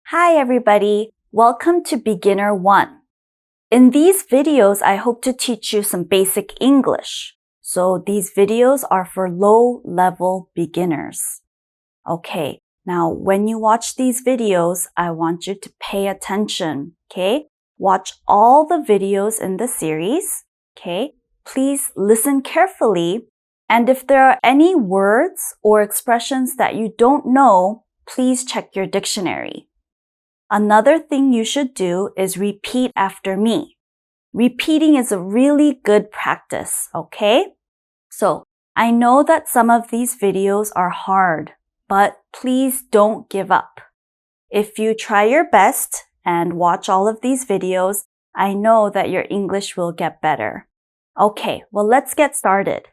Hi everybody, welcome to Beginner 1. In these videos, I hope to teach you some basic English. So these videos are for low-level beginners. Okay, now when you watch these videos, I want you to pay attention, okay? Watch all the videos in the series, okay? Please listen carefully, and if there are any words or expressions that you don't know, please check your dictionary. Another thing you should do is repeat after me. Repeating is a really good practice, okay? So, I know that some of these videos are hard, but please don't give up. If you try your best and watch all of these videos, I know that your English will get better. Okay, well, let's get started.